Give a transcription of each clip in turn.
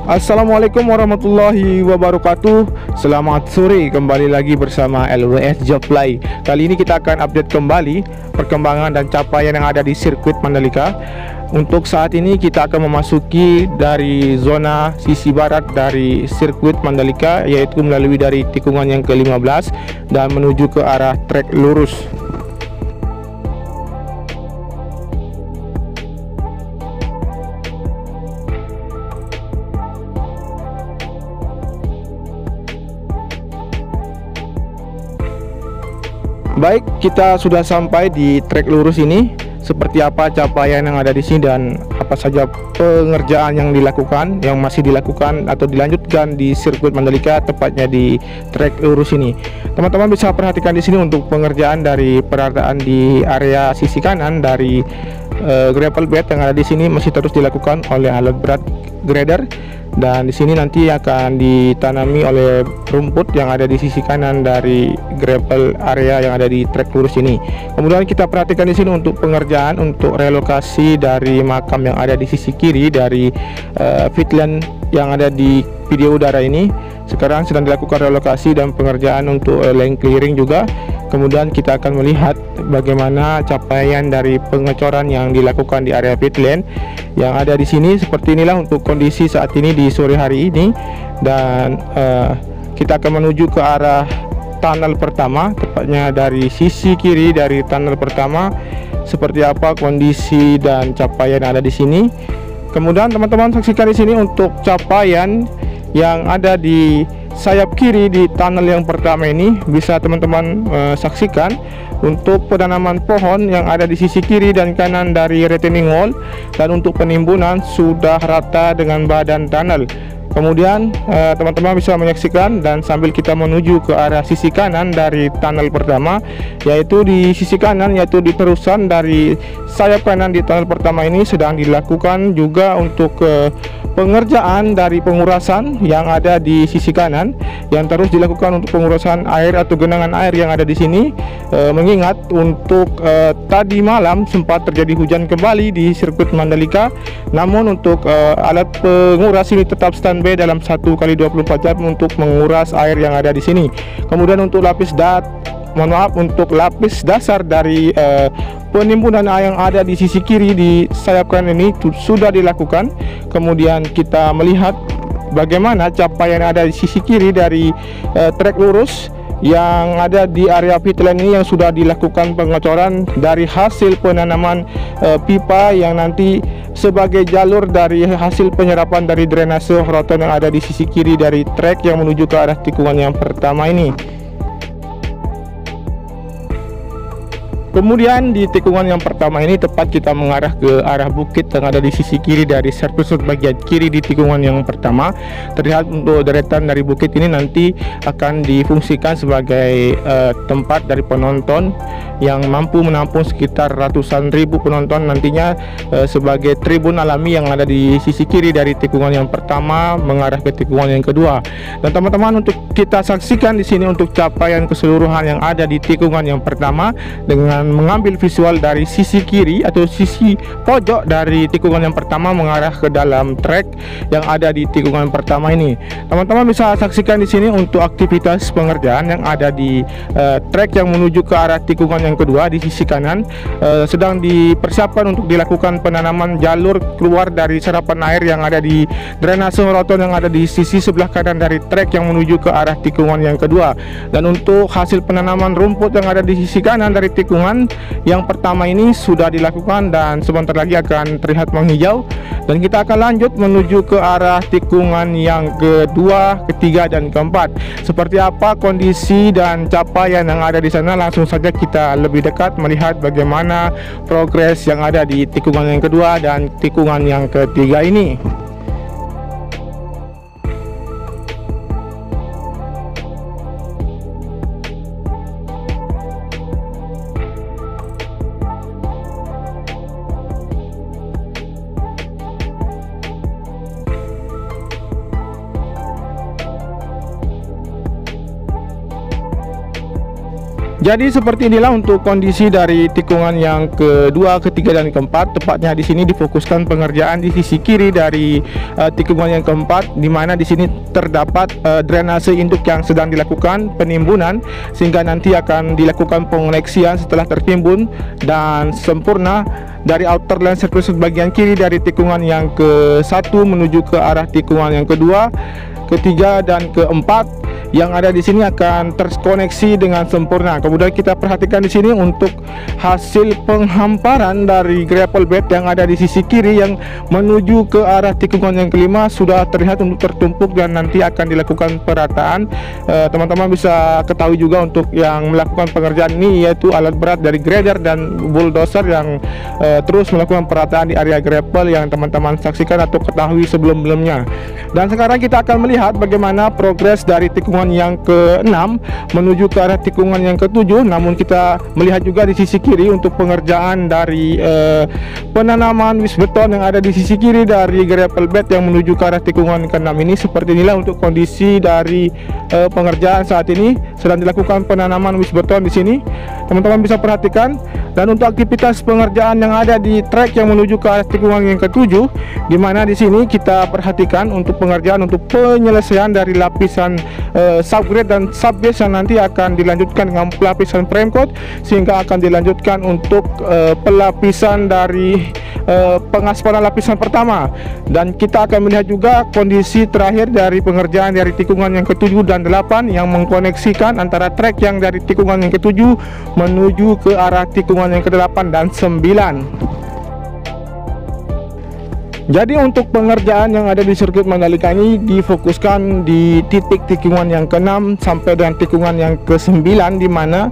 Assalamualaikum warahmatullahi wabarakatuh. Selamat sore, kembali lagi bersama LWS Jobplay. Kali ini kita akan update kembali perkembangan dan capaian yang ada di sirkuit Mandalika. Untuk saat ini kita akan memasuki dari zona sisi barat dari sirkuit Mandalika, yaitu melalui dari tikungan yang ke-15 dan menuju ke arah trek lurus. Baik, kita sudah sampai di trek lurus ini. Seperti apa capaian yang ada di sini dan apa saja pengerjaan yang dilakukan, yang masih dilakukan atau dilanjutkan di sirkuit Mandalika, tepatnya di trek lurus ini. Teman-teman bisa perhatikan di sini untuk pengerjaan dari perataan di area sisi kanan dari gravel bed yang ada di sini masih terus dilakukan oleh alat berat grader. Dan di sini nanti akan ditanami oleh rumput yang ada di sisi kanan dari gravel area yang ada di trek lurus ini. Kemudian kita perhatikan di sini untuk pengerjaan untuk relokasi dari makam yang ada di sisi kiri dari pitland yang ada di video udara ini. Sekarang sedang dilakukan relokasi dan pengerjaan untuk lane clearing juga. Kemudian kita akan melihat bagaimana capaian dari pengecoran yang dilakukan di area pitland yang ada di sini. Seperti inilah untuk kondisi saat ini di sore hari ini. Dan kita akan menuju ke arah tunnel pertama, tepatnya dari sisi kiri dari tunnel pertama. Seperti apa kondisi dan capaian yang ada di sini. Kemudian teman-teman saksikan di sini untuk capaian yang ada di sayap kiri di tunnel yang pertama ini. Bisa teman-teman saksikan untuk penanaman pohon yang ada di sisi kiri dan kanan dari retaining wall, dan untuk penimbunan sudah rata dengan badan tunnel. Kemudian teman-teman bisa menyaksikan dan sambil kita menuju ke arah sisi kanan dari tunnel pertama, yaitu di sisi kanan, yaitu di terusan dari sayap kanan di tunnel pertama ini sedang dilakukan juga untuk pengerjaan dari pengurasan yang ada di sisi kanan, yang terus dilakukan untuk pengurasan air atau genangan air yang ada di sini. Mengingat untuk tadi malam sempat terjadi hujan kembali di sirkuit Mandalika, namun untuk alat penguras ini tetap standby dalam 1x24 jam untuk menguras air yang ada di sini. Kemudian untuk lapis dasar dari penimbunan air yang ada di sisi kiri di sayap kanan ini sudah dilakukan. Kemudian kita melihat bagaimana capaian ada di sisi kiri dari trek lurus yang ada di area pitland ini, yang sudah dilakukan pengecoran dari hasil penanaman pipa yang nanti sebagai jalur dari hasil penyerapan dari drainase roton yang ada di sisi kiri dari trek yang menuju ke arah tikungan yang pertama ini. Kemudian di tikungan yang pertama ini tepat kita mengarah ke arah bukit yang ada di sisi kiri dari servis bagian kiri di tikungan yang pertama. Terlihat untuk deretan dari bukit ini nanti akan difungsikan sebagai tempat dari penonton yang mampu menampung sekitar ratusan ribu penonton nantinya, sebagai tribun alami yang ada di sisi kiri dari tikungan yang pertama mengarah ke tikungan yang kedua. Dan teman-teman, untuk kita saksikan di sini untuk capaian keseluruhan yang ada di tikungan yang pertama dengan mengambil visual dari sisi kiri atau sisi pojok dari tikungan yang pertama mengarah ke dalam trek yang ada di tikungan pertama ini. Teman-teman bisa saksikan di sini untuk aktivitas pengerjaan yang ada di trek yang menuju ke arah tikungan yang kedua di sisi kanan. Sedang dipersiapkan untuk dilakukan penanaman jalur keluar dari serapan air yang ada di drainase roton yang ada di sisi sebelah kanan dari trek yang menuju ke arah tikungan yang kedua. Dan untuk hasil penanaman rumput yang ada di sisi kanan dari tikungan yang pertama ini sudah dilakukan dan sebentar lagi akan terlihat menghijau. Dan kita akan lanjut menuju ke arah tikungan yang kedua, ketiga, dan keempat. Seperti apa kondisi dan capaian yang ada di sana, langsung saja kita lebih dekat melihat bagaimana progres yang ada di tikungan yang kedua dan tikungan yang ketiga ini. Jadi seperti inilah untuk kondisi dari tikungan yang kedua, ketiga, dan keempat. Tepatnya di sini difokuskan pengerjaan di sisi kiri dari tikungan yang keempat, di mana di sini terdapat drainase induk yang sedang dilakukan penimbunan, sehingga nanti akan dilakukan pengoneksian setelah tertimbun dan sempurna dari outer line surface bagian kiri dari tikungan yang ke-1 menuju ke arah tikungan yang kedua, ketiga, dan keempat yang ada di sini akan terkoneksi dengan sempurna. Kemudian kita perhatikan di sini untuk hasil penghamparan dari gravel bed yang ada di sisi kiri yang menuju ke arah tikungan yang kelima sudah terlihat untuk tertumpuk dan nanti akan dilakukan perataan. Teman-teman bisa ketahui juga untuk yang melakukan pengerjaan ini yaitu alat berat dari grader dan bulldozer yang terus melakukan perataan di area gravel yang teman-teman saksikan atau ketahui sebelum-sebelumnya. Dan sekarang kita akan melihat bagaimana progres dari tikungan yang ke-6 menuju ke arah tikungan yang ke-7. Namun kita melihat juga di sisi kiri untuk pengerjaan dari penanaman wis beton yang ada di sisi kiri dari gravel bed yang menuju ke arah tikungan ke-6 ini. Seperti inilah untuk kondisi dari pengerjaan saat ini. Sedang dilakukan penanaman wis beton di sini. Teman-teman bisa perhatikan. Dan untuk aktivitas pengerjaan yang ada di trek yang menuju ke arah tikungan yang ke-7, di mana di sini kita perhatikan untuk pengerjaan untuk penyelesaian dari lapisan subgrade dan subbase yang nanti akan dilanjutkan dengan pelapisan frame coat, sehingga akan dilanjutkan untuk pelapisan dari pengaspalan lapisan pertama. Dan kita akan melihat juga kondisi terakhir dari pengerjaan dari tikungan yang ke-7 dan 8 yang mengkoneksikan antara trek yang dari tikungan yang ke-7 menuju ke arah tikungan yang ke-8 dan 9. Jadi untuk pengerjaan yang ada di sirkuit Mandalika ini difokuskan di titik tikungan yang ke-6 sampai dengan tikungan yang ke-9, di mana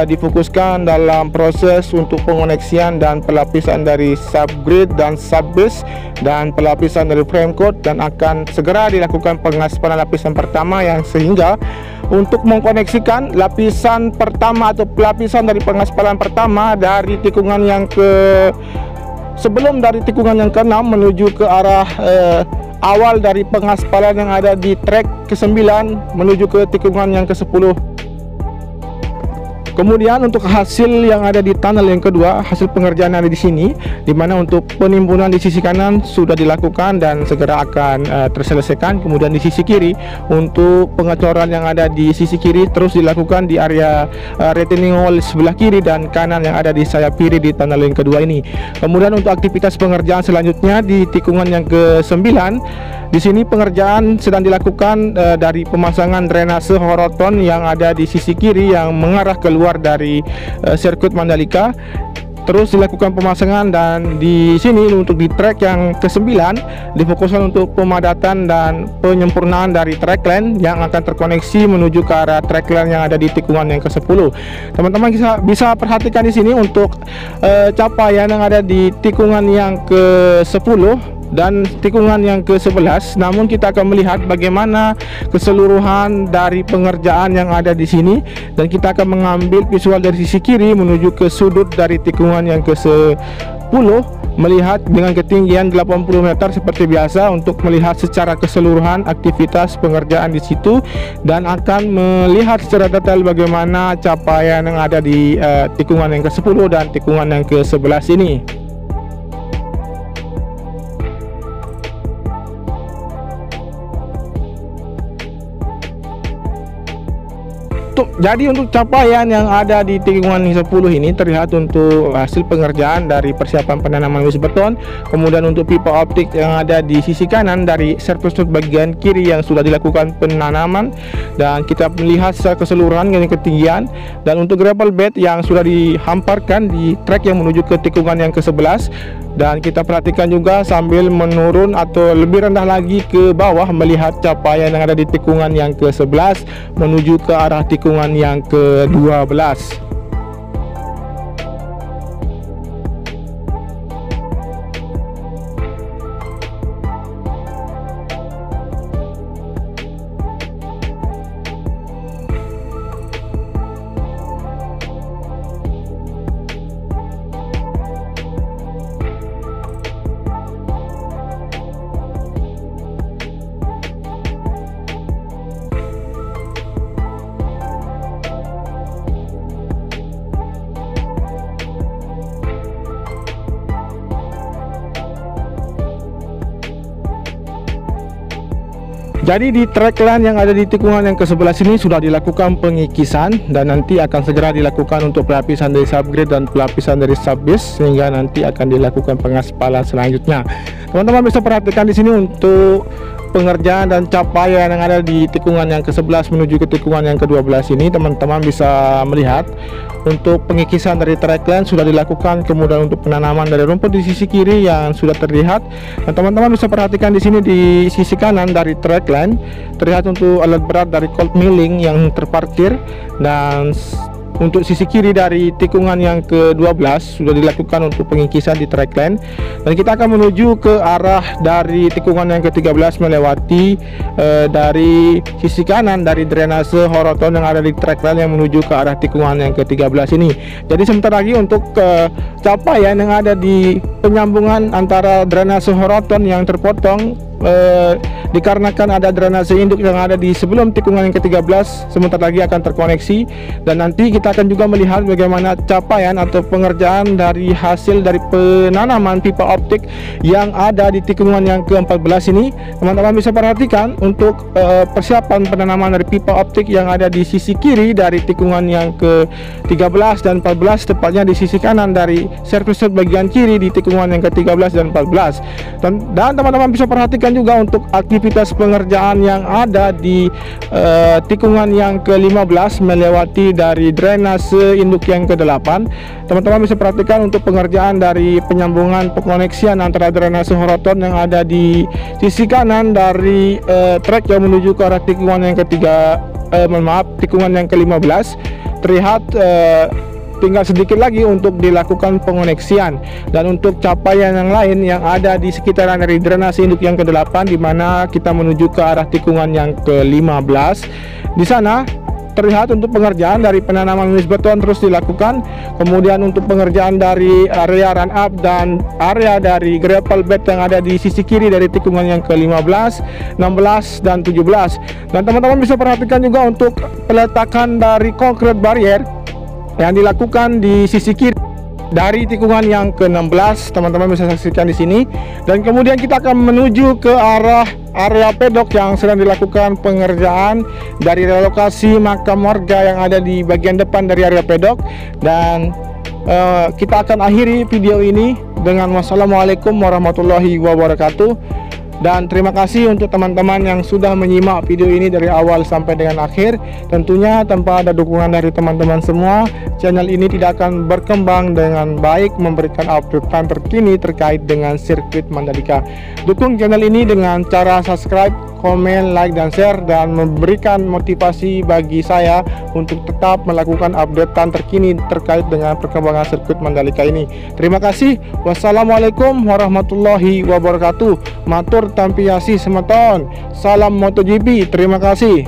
difokuskan dalam proses untuk pengoneksian dan pelapisan dari subgrade dan subbase dan pelapisan dari frame coat, dan akan segera dilakukan pengaspalan lapisan pertama yang sehingga untuk mengkoneksikan lapisan pertama atau pelapisan dari pengaspalan pertama dari tikungan yang sebelum dari tikungan yang ke-6 menuju ke arah awal dari pengaspalan yang ada di trek ke-9 menuju ke tikungan yang ke-10. Kemudian untuk hasil yang ada di tunnel yang kedua, hasil pengerjaan yang ada di sini, di mana untuk penimbunan di sisi kanan sudah dilakukan dan segera akan terselesaikan. Kemudian di sisi kiri untuk pengecoran yang ada di sisi kiri terus dilakukan di area retaining wall sebelah kiri dan kanan yang ada di sayap kiri di tunnel yang kedua ini. Kemudian untuk aktivitas pengerjaan selanjutnya di tikungan yang ke-9, di sini pengerjaan sedang dilakukan dari pemasangan drainase horoton yang ada di sisi kiri yang mengarah keluar dari sirkuit Mandalika. Terus dilakukan pemasangan, dan di sini untuk di trek yang ke-9 difokuskan untuk pemadatan dan penyempurnaan dari track line yang akan terkoneksi menuju ke arah track line yang ada di tikungan yang ke-10. Teman-teman bisa perhatikan di sini untuk capaian yang ada di tikungan yang ke-10 dan tikungan yang ke-11. Namun kita akan melihat bagaimana keseluruhan dari pengerjaan yang ada di sini, dan kita akan mengambil visual dari sisi kiri menuju ke sudut dari tikungan yang ke-10, melihat dengan ketinggian 80 meter seperti biasa untuk melihat secara keseluruhan aktivitas pengerjaan di situ, dan akan melihat secara detail bagaimana capaian yang ada di tikungan yang ke-10 dan tikungan yang ke-11 ini. Jadi untuk capaian yang ada di tikungan 10 ini terlihat untuk hasil pengerjaan dari persiapan penanaman wis beton, kemudian untuk pipa optik yang ada di sisi kanan dari surface bagian kiri yang sudah dilakukan penanaman, dan kita melihat secara keseluruhan dengan ketinggian, dan untuk gravel bed yang sudah dihamparkan di trek yang menuju ke tikungan yang ke-11. Dan kita perhatikan juga sambil menurun atau lebih rendah lagi ke bawah melihat capaian yang ada di tikungan yang ke-11 menuju ke arah tikungan yang ke-12. Jadi di track line yang ada di tikungan yang ke-11 ini sudah dilakukan pengikisan dan nanti akan segera dilakukan untuk pelapisan dari subgrade dan pelapisan dari subbase, sehingga nanti akan dilakukan pengaspalan selanjutnya. Teman-teman bisa perhatikan di sini untuk pengerjaan dan capaian yang ada di tikungan yang ke-11 menuju ke tikungan yang ke-12 ini. Teman-teman bisa melihat untuk pengikisan dari track line sudah dilakukan, kemudian untuk penanaman dari rumput di sisi kiri yang sudah terlihat. Dan teman-teman bisa perhatikan di sini di sisi kanan dari track line terlihat untuk alat berat dari cold milling yang terparkir, dan untuk sisi kiri dari tikungan yang ke-12 sudah dilakukan untuk pengikisan di track line, dan kita akan menuju ke arah dari tikungan yang ke-13 melewati dari sisi kanan dari drainase horoton yang ada di track line yang menuju ke arah tikungan yang ke-13 ini. Jadi sebentar lagi untuk capaian yang ada di penyambungan antara drainase horoton yang terpotong dikarenakan ada drainase induk yang ada di sebelum tikungan yang ke-13 sebentar lagi akan terkoneksi, dan nanti kita akan juga melihat bagaimana capaian atau pengerjaan dari hasil dari penanaman pipa optik yang ada di tikungan yang ke-14 ini. Teman-teman bisa perhatikan untuk persiapan penanaman dari pipa optik yang ada di sisi kiri dari tikungan yang ke-13 dan 14, tepatnya di sisi kanan dari service road bagian kiri di tikungan yang ke-13 dan 14. Dan teman-teman bisa perhatikan juga untuk aktivitas pengerjaan yang ada di tikungan yang ke-15 melewati dari drainase induk yang ke-8. Teman-teman bisa perhatikan untuk pengerjaan dari penyambungan pengoneksian antara drainase horoton yang ada di sisi kanan dari trek yang menuju ke arah tikungan yang tikungan yang ke-15. Terlihat tinggal sedikit lagi untuk dilakukan pengoneksian, dan untuk capaian yang lain yang ada di sekitaran dari drainase induk yang ke-8 di mana kita menuju ke arah tikungan yang ke-15. Di sana terlihat untuk pengerjaan dari penanaman milis beton terus dilakukan, kemudian untuk pengerjaan dari area run up dan area dari gravel bed yang ada di sisi kiri dari tikungan yang ke-15, 16 dan 17. Dan teman-teman bisa perhatikan juga untuk peletakan dari concrete barrier yang dilakukan di sisi kiri dari tikungan yang ke-16. Teman-teman bisa saksikan di sini, dan kemudian kita akan menuju ke arah area pedok yang sedang dilakukan pengerjaan dari relokasi makam warga yang ada di bagian depan dari area pedok. Dan kita akan akhiri video ini dengan wassalamualaikum warahmatullahi wabarakatuh. Dan terima kasih untuk teman-teman yang sudah menyimak video ini dari awal sampai dengan akhir. Tentunya tanpa ada dukungan dari teman-teman semua, channel ini tidak akan berkembang dengan baik, memberikan update terkini terkait dengan sirkuit Mandalika. Dukung channel ini dengan cara subscribe, komen, like, dan share, dan memberikan motivasi bagi saya untuk tetap melakukan updatean terkini terkait dengan perkembangan sirkuit Mandalika ini. Terima kasih. Wassalamualaikum warahmatullahi wabarakatuh. Matur tampi asih semeton. Salam MotoGP. Terima kasih.